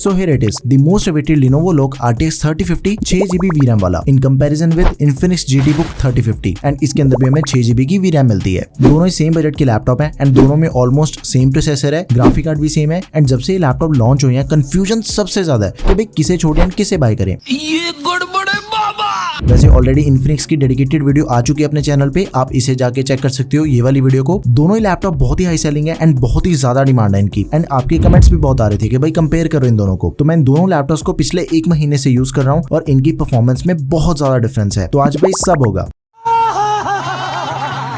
So here it is, the most awaited Lenovo Lock RTX 3050 6GB VRAM वाला in comparison with Infinix GTBook 3050 and इसके अंदर भी हमें 6GB की VRAM मिलती है। दोनों ही सेम बजट के लैपटॉप है एंड दोनों में ऑलमोस्ट सेम प्रोसेसर है, ग्राफिक कार्ड भी सेम है एंड जब से ये लैपटॉप लॉन्च हुए हैं कंफ्यूजन सबसे ज्यादा है कि भाई किसे छोड़े एंड किसे बाय करें। ये गड़बड़ है बाबा। वैसे ऑलरेडी इन्फिनिक्स की डेडिकेटेड वीडियो आ चुकी है अपने चैनल पे, आप इसे जाके चेक कर सकते हो ये वाली वीडियो को। दोनों ही लैपटॉप बहुत ही हाई सेलिंग है एंड बहुत ही ज्यादा डिमांड है इनकी एंड आपके कमेंट्स भी बहुत आ रहे थे कि भाई कंपेयर करो इन दोनों को। तो मैं इन दोनों लैपटॉप्स को पिछले 1 महीने से यूज कर रहा हूँ और इनकी परफॉर्मेंस में बहुत ज्यादा डिफरेंस है। तो आज भाई सब होगा,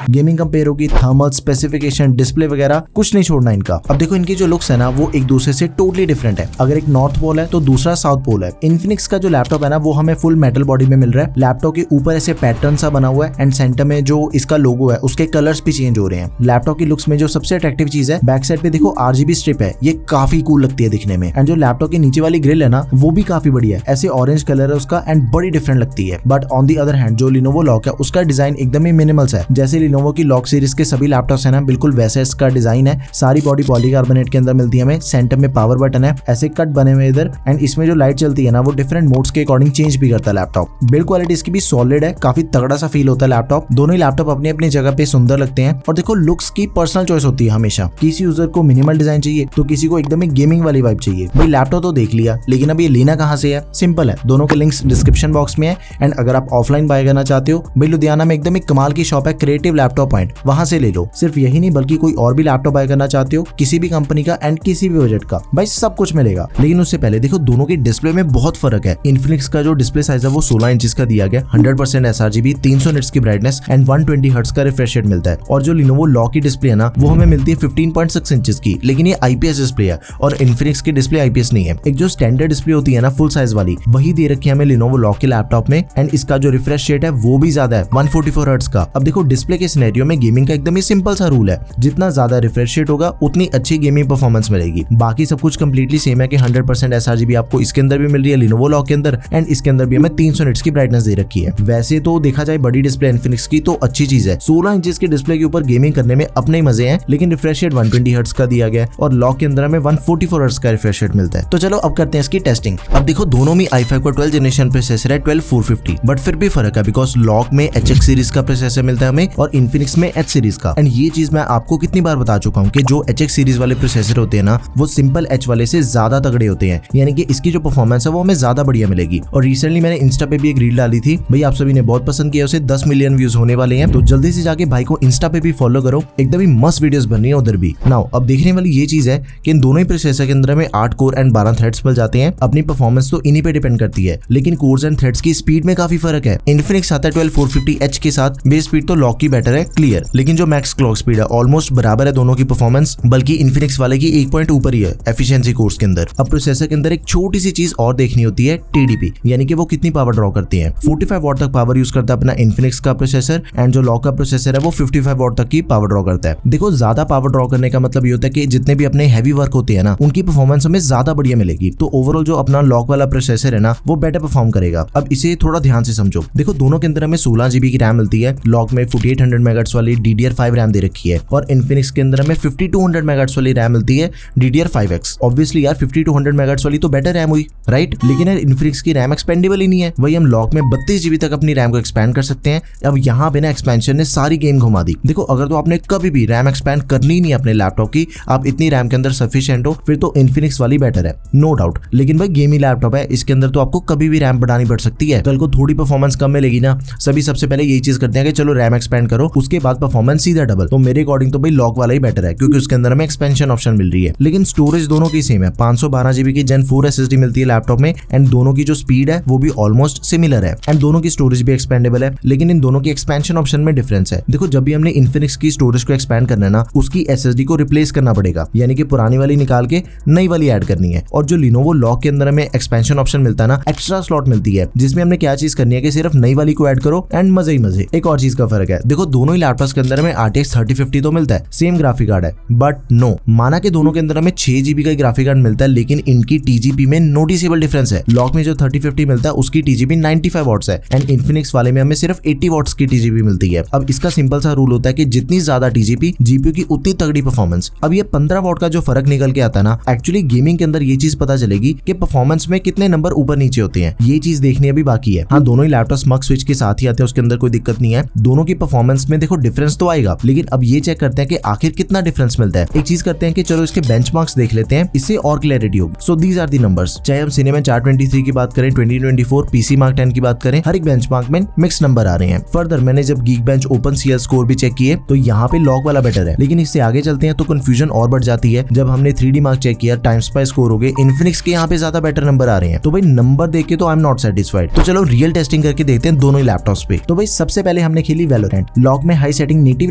गेमिंग कंपेयर होगी, थर्मल, स्पेसिफिकेशन, डिस्प्ले वगैरह कुछ नहीं छोड़ना इनका। अब देखो इनकी जो लुक्स है ना वो एक दूसरे से टोटली डिफरेंट है। अगर एक नॉर्थ पोल है तो दूसरा साउथ पोल है। इन्फिनिक्स का जो लैपटॉप है ना वो हमें फुल मेटल बॉडी में मिल रहा है। लैपटॉप के ऊपर ऐसे पैटर्न सा बना हुआ है एंड सेंटर में जो इसका लोगो है उसके कलर्स भी चेंज हो रहे हैं। लैपटॉप की लुक्स में जो सबसे अट्रैक्टिव चीज है, बैक साइड पे देखो RGB स्ट्रिप है, ये काफी कूल लगती है दिखने में। एंड जो लैपटॉप के नीचे वाली ग्रिल है ना वो भी काफी बढ़िया है, ऐसे ऑरेंज कलर है उसका एंड बड़ी डिफरेंट लगती है। But on the other hand जो Lenovo लॉक है उसका डिजाइन एकदम ही मिनिमल्स है। जैसे Lenovo की लॉक सीरीज के सभी लैपटॉप्स है ना बिल्कुल वैसा इसका डिजाइन है। सारी बॉडी पॉलीकार्बोनेट के अंदर मिलती है हमें, सेंटर में पावर बटन है, ऐसे कट बने हुए इधर एंड इसमें जो लाइट चलती है ना वो डिफरेंट मोड्स के अकॉर्डिंग चेंज भी करता है लैपटॉप। बिल्ड क्वालिटी इसकी भी सॉलिड है, काफी तगड़ा सा फील होता है लैपटॉप। दोनों ही लैपटॉप अपनी अपनी जगह पे सुंदर लगते हैं। और देखो लुक्स की पर्सनल चॉइस होती है हमेशा, किसी यूजर को मिनिमल डिजाइन चाहिए तो किसी को एकदम ही गेमिंग वाली वाइब चाहिए। भाई लैपटॉप तो देख लिया लेकिन अब ये लेना कहाँ से है? सिंपल है, दोनों के लिंक्स डिस्क्रिप्शन बॉक्स में है एंड अगर आप ऑफलाइन बाय करना चाहते हो भाई लुधियाना में एकदम ही कमाल की शॉप है क्रिएटिव लैपटॉप पॉइंट, वहां से ले लो। सिर्फ यही नहीं बल्कि कोई और भी लैपटॉप बाय करना चाहते हो किसी भी कंपनी का एंड किसी भी बजट का, भाई सब कुछ मिलेगा। लेकिन उससे पहले देखो दोनों के डिस्प्ले में बहुत फर्क है। इन्फिनिक्स का जो डिस्प्ले साइज है वो 16 इंच का दिया गया, 100% sRGB, 300 निट्स की ब्राइटनेस एंड 120 हर्ट्ज का रिफ्रेश रेट मिलता है। और जो Lenovo लॉक की डिस्प्ले है ना वो हमें मिलती है 15.6 इंच की, लेकिन ये IPS डिस्प्ले है और इन्फिनिक्स की डिस्प्ले IPS नहीं है। एक जो स्टैंडर्ड डिस्प्ले होती है ना फुल साइज वाली वही दे रखी है हमें Lenovo लॉक के लैपटॉप में एंड इसका जो रिफ्रेश रेट है वो भी ज्यादा है, 144 हर्ट्ज का। अब देखो डिस्प्ले के सिनेरियो में गेमिंग का एकदम ही सिंपल सा रूल है, जितना ज्यादा रिफ्रेश रेट होगा उतनी अच्छी गेमिंग परफॉर्मेंस मिलेगी। बाकी सब कुछ कंप्लीटली सेम है कि 100% sRGB आपको इसके अंदर भी मिल रही है Lenovo लॉक के अंदर एंड इसके अंदर भी हमें 300 निट्स की ब्राइटनेस दे रखी है। वैसे तो देखा जाए बड़ी डिस्प्ले इन्फिनिक्स की तो अच्छी चीज है, 16 इंच की डिस्प्ले के ऊपर गेमिंग करने में अपने ही मजे हैं, लेकिन रिफ्रेश रेट 120 हर्ट्ज का दिया गया है और लॉक के अंदर हमें 144 हर्ट्ज का रिफ्रेश रेट मिलता है। तो चलो अब करते हैं इसकी टेस्टिंग। अब देखो दोनों में i5 का 12 जनरेशन प्रोसेसर है 12450, बट फिर भी फर्क है बिकॉज लॉक में HX सीरीज का प्रोसेसर मिलता है हमें और इन्फिनिक्स में H सीरीज का। एंड ये चीज मैं आपको कितनी बार बता चुका हूँ कि जो HX सीरीज वाले प्रोसेसर होते हैं ना वो सिंपल H वाले से ज्यादा तगड़े होते हैं, यानी कि इसकी जो परफॉर्मेंस है वो हमें ज्यादा बढ़िया मिलेगी। और रिसेंटली मैंने इंस्टा पे भी एक रील डाली थी, भाई आप सभी ने बहुत पसंद किया, उसे 10 मिलियन व्यूज होने वाले हैं, तो जल्दी से जाके भाई को इंस्टा पे भी फॉलो करो, एकदम ही मस्त वीडियोस बन रही है उधर भी। नाउ अब देखने वाली ये चीज है कि इन दोनों ही प्रोसेसर के अंदर हमें 8 कोर एंड 12 थ्रेड्स मिल जाते हैं। अपनी परफॉर्मेंस तो इन्हीं पे डिपेंड करती है, लेकिन कोर्स एंड थ्रेड्स की स्पीड में काफी फर्क है। इन्फिनिक्स आता है 12450H के साथ, बेस स्पीड तो लॉक की बेटर है क्लियर, लेकिन जो मैक्स क्लॉक स्पीड है ऑलमोस्ट बराबर है दोनों की परफॉर्मेंस, बल्कि इन्फिनिक्स वाले की 1 पॉइंट ऊपर ही है एफिशिएंसी कोर्स के अंदर। अब प्रोसेसर के अंदर एक छोटी सी चीज और देखनी होती है, TDP, यानी कि वो कितनी पावर ड्रॉ करती है। 45 वॉट तक पावर यूज करता है अपना इन्फिनिक्स का प्रोसेसर एंड जो लॉक का प्रोसेसर है वो 55 वॉट तक की पावर ड्रॉ करता है। देखो ज्यादा पावर ड्रॉ करने का मतलब ये होता है कि जितने भी अपने हैवी वर्क होते हैं ना उनकी परफॉर्मेंस हमें ज्यादा बढ़िया मिलेगी, तो ओवरऑल जो अपना लॉक वाला प्रोसेसर है ना वो बेटर परफॉर्म करेगा। अब इसे थोड़ा ध्यान से समझो, देखो दोनों के अंदर हमें 16 GB की रैम मिलती है, लॉक में 4800 मेगाहर्ट्ज वाली DDR5 रैम दे रखी है और इन्फिनिक्स के अंदर हमें 5200 मेगाहर्ट्ज वाली रैम मिलती है DDR5X। ऑब्वियसली यार 5200 मेगाहर्ट्ज वाली तो बेटर रैम हुई, राइट? लेकिन यार इन्फिनिक्स की रैम एक्सपेंडेबल ही नहीं है, वही हम लॉक में 32 GB तक अपनी रैम को एक्सपैंड कर सकते हैं। अब यहाँ पे ना एक्सपेंशन ने सारी गेम घुमा दी। देखो अगर तो आपने कभी भी रैम एक्सपैंड करनी ही नहीं अपने लैपटॉप की, आप इतनी रैम के अंदर सफिशिएंट हो, फिर तो इन्फिनिक्स वाली बेटर है, नो डाउट। लेकिन भाई गेमिंग लैपटॉप है, इसके अंदर तो आपको कभी भी रैम बढ़ानी पड़ सकती है, कल को थोड़ी परफॉर्मेंस कम मिलेगी ना, सभी सबसे पहले यही चीज करते हैं कि चलो रैम एक्सपैंड करो, उसके बाद परफॉर्मेंस सीधा डबल। तो मेरे अकॉर्डिंग तो भाई लॉक वाला ही बेटर है, क्योंकि उसके अंदर हमें एक्सपेंशन ऑप्शन मिल रही है। लेकिन स्टोरेज दोनों की सेम है, 512 GB की Gen 4 SSD मिलती है लैपटॉप में एंड दोनों की जो स्पीड है वो भी ऑलमोस्ट सिमिलर है एंड दोनों की स्टोरेज भी एक्सपेंडेबल है, लेकिन इन दोनों की एक्सपेंशन ऑप्शन में डिफरेंस है। देखो जब भी हमने इन्फिनिक्स की स्टोरेज को एक्सपैंड करना है ना उसकी SSD को रिप्लेस करना पड़ेगा, यानी कि पुरानी वाली निकाल के नई वाली ऐड करनी है। और जो Lenovo लॉक के अंदर हमें एक्सपेंशन ऑप्शन मिलता है ना, एक्स्ट्रा स्लॉट मिलती है, जिसमें हमने क्या चीज करनी है कि सिर्फ नई वाली को ऐड करो एंड मजे ही मजे। एक और चीज का फर्क है, देखो दोनों ही लैपटॉप्स के अंदर हमें RTX 3050 तो मिलता है, सेम ग्राफिक कार्ड है, बट नो, माना कि दोनों के अंदर हमें 6 GB का ग्राफिक कार्ड मिलता है, लेकिन इनकी TGP में नोटिसेबल डिफरेंस है। लॉक में जो 3050 मिलता है उसकी TGP 95 वॉट्स है एंड इन्फिनिक्स वाले में हमें सिर्फ 80 वॉट्स की TGP मिलती है। अब इसका सिंपल सा रूल होता है कि जितनी ज्यादा TGP GPU की उतनी तगड़ी परफॉर्मेंस। अब ये 15 वॉट का जो फर्क निकल के आता है ना, एक्चुअली गेमिंग के अंदर ये चीज पता चलेगी कि परफॉर्मेंस में कितने नंबर ऊपर नीचे होते हैं, ये चीज देखनी अभी बाकी है। हाँ, दोनों ही लैपटॉप मक स्विच के साथ ही आते हैं, उसके अंदर कोई दिक्कत नहीं है। दोनों की परफॉर्मेंस में देखो डिफरेंस तो आएगा, लेकिन अब ये चेक करते हैं कि आखिर कितना डिफरेंस मिलता है। एक चीज करते हैं कि चलो इसके बेंचमार्क्स देख लेते हैं, इससे और क्लैरिटी होगी। So these are the numbers. चाहे हम सिनेमा 423 की बात करें, 2024 PC मार्क 10 की बात करें, हर एक बेंचमार्क में मिक्स नंबर आ रहे हैं। फर्दर मैंने जब Geekbench OpenCL स्कोर भी चेक किए तो यहाँ पे लॉक वाला बेटर है, लेकिन इससे आगे चलते हैं तो कंफ्यूजन और बढ़ जाती है। जब हमने 3D मार्क चेक किया, टाइमस्पाई स्कोर हो गए, इन्फिनिक्स के यहाँ पे ज्यादा बेटर नंबर आ रहे हैं। तो भाई नंबर देख के तो आई एम नॉट सेटिस्फाइड। तो चलो रियल टेस्टिंग करके देखते हैं दोनों ही लैपटॉप्स पे। तो भाई सबसे पहले हमने खेली वैलोरेंट। लॉक में high setting native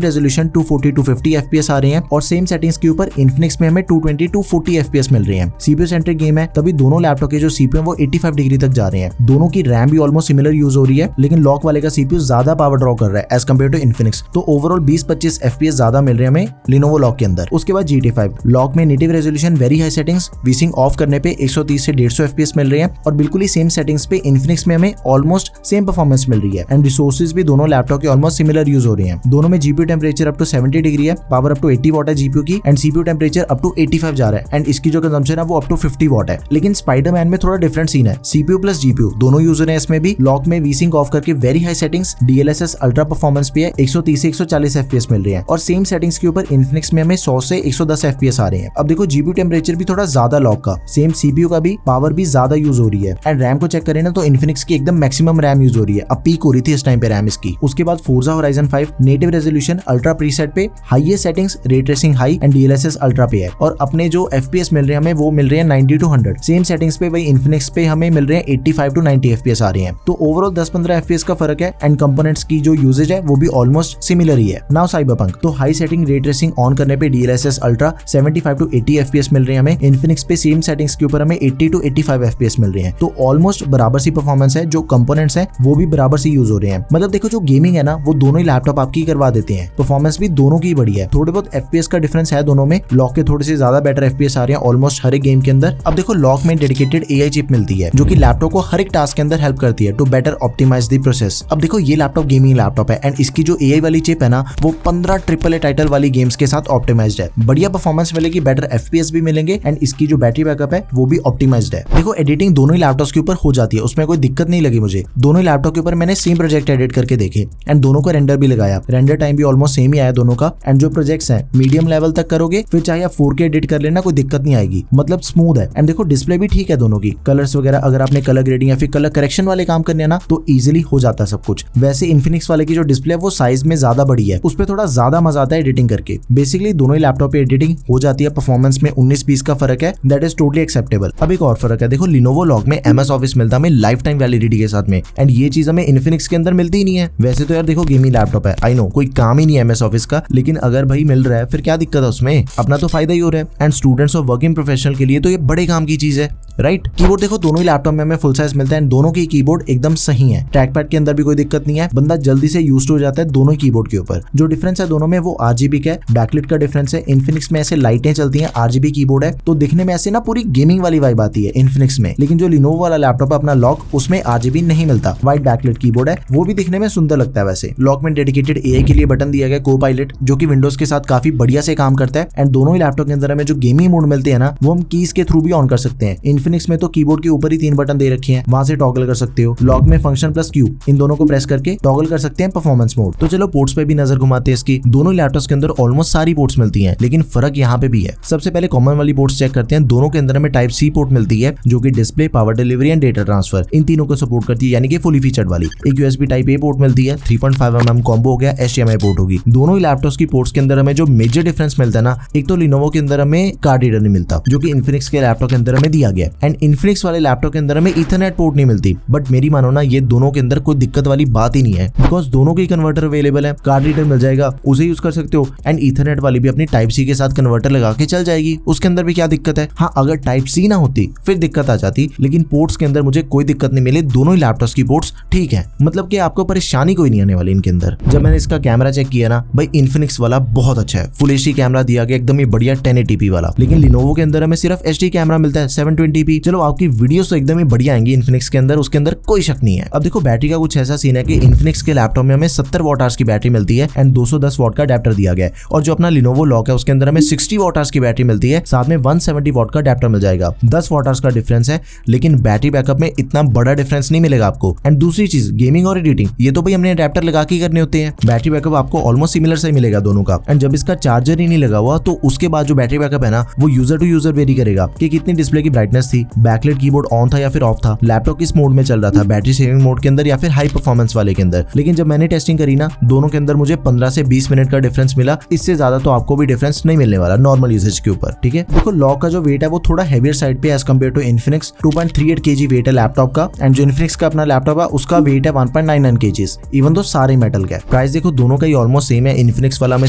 resolution 240-250 FPS आ रहे हैं और सेम सेटिंग्स के ऊपर इन्फिनिक्स में हमें 220-240 FPS मिल रहे हैं। CPU सेंट्रिक गेम है, तभी दोनों लैपटॉप के जो CPU है वो 85 डिग्री तक जा रहे हैं। दोनों की रैम भी ऑलमोस्ट सिमिलर यूज हो रही है, लेकिन लॉक वाले का CPU ज्यादा पावर ड्रॉ कर रहा है एज कम्पेयर टू इन्फिनिक्स। तो ओवरऑल 20-25 FPS ज्यादा मिल रहे हैं हमें Lenovo लॉक के अंदर। उसके बाद GT5 लॉक में native resolution very high settings, vsync off करने पे 130 से 150 FPS मिल रहे हैं और बिल्कुल ही सेम सेटिंग्स पे इन्फिनिक्स में हमें ऑलमोस्ट सेम परफॉर्मेंस मिल रही है एंड रिसोर्सेज भी दोनों लैपटॉप के ऑलमोस्ट सिमिलर यूज हो रहे हैं। दोनों में GPU temperature up to 70 degree है, पावर अप टू 80 वॉट है GPU की and CPU temperature up to 85 जा रहा है एंड इसकी जो कंजम्पशन है वो अप टू 50 वॉट है। लेकिन स्पाइडरमैन में थोड़ा डिफरेंट सीन है, CPU प्लस GPU दोनों यूज हो रहे हैं इसमें भी। लॉक में वीसिंग ऑफ करके very high settings, DLSS ultra performance भी है, 130 से 140 FPS मिल रहे हैं और सेम सेटिंग्स के ऊपर इन्फिनिक्स में हमें 100 से 110 FPS आ रहे हैं। अब देखो GPU टेम्परेचर भी थोड़ा ज्यादा लॉक का, सेम CPU का भी पावर भी ज्यादा यूज हो रही है एंड रैम को चेक करें ना तो इन्फिनिक्स की एकदम मैक्सिमम रैम यूज हो रही है, अब पीक हो रही थी इस टाइम पे रैम इसकी। उसके बाद Forza Horizon 5 native resolution ultra preset पे, highest settings, ray tracing high and DLSS ultra पे है और अपने जो FPS मिल रहे हैं हमें वो मिल रहे हैं 90 to 100। सेम सेटिंग्स पे वही इन्फिनिक्स पे हमें मिल रहे हैं 85 to 90 FPS आ रहे हैं। तो ओवरऑल 10-15 FPS का फर्क है एंड कंपोनेंट्स की जो यूजेज है वो भी ऑलमोस्ट सिमिलर ही है। नाउ साइबरपंक तो high setting ray tracing on करने पे DLSS अल्ट्रा 75 to 80 FPS मिल रहे हैं हमें। इन्फिनिक्स पे सेम सेटिंग्स के ऊपर हमें 80 to 85 FPS मिल रहे हैं। तो ऑलमोस्ट बराबर सी परफॉर्मेंस है, जो कंपोनेंट्स है वो भी बराबर सी यूज हो रहे हैं। मतलब देखो जो गेमिंग है ना वो दोनों ही लैपटॉप आपकी करवा देते हैं, परफॉर्मेंस भी दोनों की बड़ी है। थोड़े बहुत FPS का डिफरेंस है दोनों में, लॉक के थोड़े से ज्यादा बेटर FPS आ रहे हैं ऑलमोस्ट हर एक गेम के अंदर। अब देखो लॉक में डेडिकेटेड AI चिप मिलती है जो कि लैपटॉप को हर एक टास्क के अंदर हेल्प करती है to better optimize the process. अब देखो ये लैपटॉप गेमिंग लैपटॉप है एंड इसकी जो AI वाली चिप है ना वो 15 AAA टाइटल वाली गेम्स के साथ ऑप्टिमाइज्ड है। बढ़िया परफॉर्मेंस मिलेगी, बेटर FPS भी मिलेंगे एंड इसकी जो बैटरी बैकअप है वो भी ऑप्टिमाइज्ड है। देखो एडिटिंग दोनों ही लैपटॉप्स के ऊपर हो जाती है, उसमें कोई दिक्कत नहीं लगी मुझे। दोनों ही लैपटॉप के ऊपर मैंने सेम प्रोजेक्ट एडिट करके देखे एंड दोनों को रेंडर भी लगाया, रेंडर टाइम भी ऑलमोस्ट सेम ही आया दोनों का एंड जो प्रोजेक्ट्स हैं मीडियम लेवल तक करोगे फिर चाहे आप 4K एडिट कर लेना कोई दिक्कत नहीं आएगी, मतलब स्मूथ है। एंड देखो डिस्प्ले भी ठीक है दोनों की, कलर्स वगैरह अगर आपने कलर ग्रेडिंग या फिर कलर करेक्शन वाले काम करने हैं ना तो इजीली हो जाता है सब कुछ। वैसे इन्फिनिक्स वाले की जो डिस्प्ले है वो साइज में ज्यादा बड़ी है, उस पर थोड़ा ज्यादा मजा आता है एडिटिंग करके। बेसिकली दोनों ही लैपटॉप पे एडिटिंग हो जाती है, परफॉर्मेंस में 19-20 का फर्क है, दैट इज टोटली एक्सेप्टेबल। अब एक और फर्क है, देखो Lenovo लॉक में MS ऑफिस मिलता है हमें लाइफ टाइम वैलिडिटी के साथ में एंड ये चीज हमें इन्फिनिक्स के अंदर मिलती ही नहीं है। वैसे तो यार देखो गेमिंग लैपटॉप है, आई नो कोई काम ही नहीं है MS ऑफिस का, लेकिन अगर भाई मिल रहा है फिर क्या दिक्कत है उसमें, अपना तो फायदा ही हो रहा है एंड स्टूडेंट्स और वर्किंग प्रोफेशनल के लिए तो ये बड़े काम की चीज है, राइट। कीबोर्ड देखो दोनों ही लैपटॉप में हमें फुल साइज मिलता है, दोनों की कीबोर्ड एकदम सही है, ट्रैक पैड के अंदर भी कोई दिक्कत नहीं है, बंदा जल्दी से यूज्ड हो जाता है दोनों ही कीबोर्ड के ऊपर। जो डिफरेंस है दोनों में वो RGB का है, बैकलिट का डिफरेंस है। इन्फिनिक्स में ऐसे लाइटें चलती हैं, RGB कीबोर्ड है तो दिखने में ऐसे ना पूरी गेमिंग वाली वाइब आती है इन्फिनिक्स में, लेकिन जो Lenovo वाला लैपटॉप है अपना लॉक उसमें RGB नहीं मिलता, व्हाइट बैकलिट कीबोर्ड है, वो भी दिखने में सुंदर लगता है। वैसे लॉक में डेडिकेटेड AI के लिए बटन दिया गया Co-Pilot जो कि विंडोज के साथ काफी बढ़िया से काम करता है एंड दोनों ही लैपटॉप के अंदर हमें जो गेमिंग मोड मिलते हैं ना वो हम कीज के थ्रू भी ऑन कर सकते हैं। इन्फिनिक्स में तो कीबोर्ड के ऊपर ही 3 बटन दे रखे हैं, वहां से टॉगल कर सकते हो। लॉक में फंक्शन प्लस Q इन दोनों को प्रेस करके टॉगल कर सकते हैं परफॉर्मेंस मोड। तो चलो पोर्ट्स पे भी नजर घुमाते हैं इसकी। दोनों लैपटॉप्स के अंदर ऑलमोस्ट सारी पोर्ट्स मिलती हैं, लेकिन फर्क यहाँ पे भी है। सबसे पहले कॉमन वाली पोर्ट्स चेक करते हैं। दोनों के अंदर हमें टाइप C पोर्ट मिलती है जो कि display, power delivery and data transfer इन तीनों को सपोर्ट करती है, यानी कि फुली फीचर्ड वाली। एक USB टाइप A पोर्ट मिलती है, 3.5mm कॉम्बो हो गया, HDMI पोर्ट होगी। दोनों ही लैपटॉप्स की पोर्ट्स के अंदर हमें जो मेजर डिफरेंस मिलता है ना, एक तो Lenovo के अंदर हमें कार्ड रीडर नहीं मिलता जो कि इन्फिनिक्स के लैपटॉप के अंदर हमें दिया गया, एंड इन्फिनिक्स वाले लैपटॉप के अंदर हमें ईथरनेट पोर्ट नहीं मिलती। बट मेरी मानो ना, ये दोनों के अंदर कोई दिक्कत वाली बात ही नहीं है, बिकॉज दोनों के कन्वर्टर अवेलेबल है, कार्ड रीडर मिल जाएगा, उसे यूज कर सकते हो। एंड ईथरनेट वाली भी अपनी टाइप सी के साथ कन्वर्टर लगा के चल जाएगी, उसके अंदर भी क्या दिक्कत है। हाँ, अगर टाइप सी ना होती फिर दिक्कत आ जाती, लेकिन पोर्ट्स के अंदर मुझे कोई दिक्कत नहीं मिली। दोनों ही लैपटॉप्स की पोर्ट्स ठीक है, मतलब कि आपको परेशानी कोई नहीं आने वाली इनके अंदर। जब मैंने इसका कैमरा चेक किया ना भाई, इन्फिनिक्स वाला बहुत अच्छा है, फुल एचडी कैमरा दिया गया, एकदम ही बढ़िया 1080p वाला। लेकिन लिनोवो के अंदर हमें सिर्फ एचडी कैमरा मिलता है 720p। चलो आपकी वीडियोस तो एकदम ही बढ़िया आएंगी इन्फिनिक्स के अंदर, उसके अंदर कोई शक नहीं है। अब देखो बैटरी का कुछ ऐसा सीन है कि इन्फिनिक्स के लैपटॉप में हमें 70 वॉट आवर्स की बैटरी मिलती है एंड 210 वॉट का अडेप्टर दिया गया है। और जो अपना लिनोवो लॉक है उसके अंदर हमें 60 वॉट आवर्स की बैटरी मिलती है, साथ में 170 वॉट का अडेप्टर मिल जाएगा। 10 वॉट आवर्स का डिफरेंस है, लेकिन बैटरी बैकअप में इतना बड़ा डिफरेंस नहीं मिलेगा आपको। एंड दूसरी चीज, गेमिंग और एडिटिंग ये तो भाई हमने अडेप्टर लगा के करने होते हैं। बैटरी बैकअप आपको ऑलमोस्ट सिमिलर से मिलेगा दोनों का। एंड जब इसका चार्जर ही नहीं लगा हुआ तो उसके बाद जो बैटरी बैकअप है ना, वो यूजर टू यूजर वेरी करेगा कि कितनी डिस्प्ले की ब्राइटनेस थी, बैकलाइट कीबोर्ड ऑन था या फिर ऑफ था, लैपटॉप किस मोड में चल रहा था, बैटरी सेविंग मोड के अंदर या फिर हाई परफॉर्मेंस वाले के अंदर। लेकिन जब मैंने टेस्टिंग करी ना, दोनों के अंदर मुझे 15 से 20 मिनट का डिफरेंस मिला, इससे ज्यादा तो आपको भी डिफरेंस नहीं मिलने वाला नॉर्मल यूसेज के ऊपर। ठीक है, देखो लॉक का जो वेट है वो थोड़ा हेवियर साइड पे as compared to Infinix. 2.38 kg weight है लैपटॉप का, एंड जो इन्फिनिक्स का अपना लैपटॉप है उसका वेट है 1.99 kg, इवन तो सारे मेटल का है। प्राइस देखो दोनों का ही ऑलमोस्ट सेम है। इन्फिनिक्स वाला में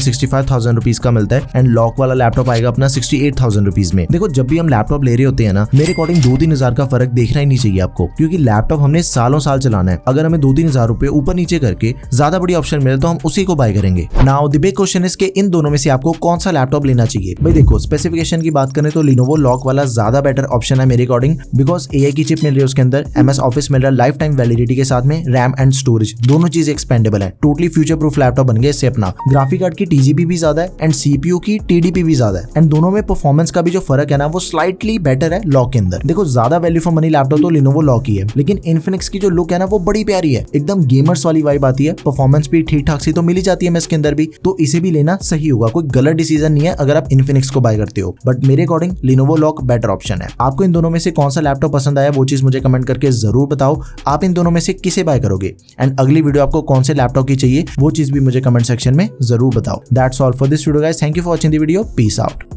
65,000 रुपीज का मिलता है एंड लॉक वाला लैपटॉप आएगा अपना 68,000 रुपीज में। देखो जब भी हम लैपटॉप ले रहे होते हैं ना, मेरे अकॉर्डिंग 2-3 हजार का फर्क देखना ही नहीं चाहिए आपको, क्योंकि लैपटॉप हमने सालों साल चलाना है। अगर हमें 2-3 हजार रुपए ऊपर नीचे करके ज्यादा बड़ी ऑप्शन मिले तो हम उसी को बाय करेंगे। Now the big question is कि इन दोनों में से आपको कौन सा लैपटॉप लेना चाहिए। भाई देखो स्पेसिफिकेशन की बात करें तो लिनोवो लॉक वाला ज्यादा बेटर ऑप्शन है मेरे अकॉर्डिंग, बिकॉज AI की चिप मिल रही है उसके अंदर, MS ऑफिस मिल रहा है लाइफ टाइम वैलिडिटी के साथ में, रैम एंड स्टोरेज दोनों चीज एक्सपेंडेबल है। टोटली फ्यूचर प्रूफ लैपटॉप बन गया इससे अपना। ग्राफिक कार्ड की TGP भी ज्यादा है एंड CPU की TDP भी ज्यादा है, एंड दोनों में परफॉर्मेंस का भी जो फर्क है ना वो स्लाइटली बेटर है लॉक के अंदर। देखो ज्यादा वैल्यू फॉर मनी लैपटॉप तो लिनोवो लॉक ही है, लेकिन इन्फिनिक्स की जो लुक है ना वो बड़ी प्यारी है, एकदम गेमर्स वाली वाइब आती है। परफॉर्मेंस भी ठीक ठाक सी तो मिल ही जाती है इसके अंदर भी, तो इसे भी लेना सही होगा। कोई गलत डिसीजन नहीं है अगर आप इन्फिनिक्स को बाय करते हो, बट मेरे according Lenovo lock better option है। आपको इन दोनों में से कौन सा लैपटॉप पसंद आया वो चीज मुझे कमेंट करके जरूर बताओ। आप इन दोनों में से किसे बाय करोगे, एंड अगली वीडियो आपको कौन से लैपटॉप की चाहिए वो चीज भी मुझे कमेंट सेक्शन में जरूर बताओ। That's all for this video guys, thank you for watching the video, peace out.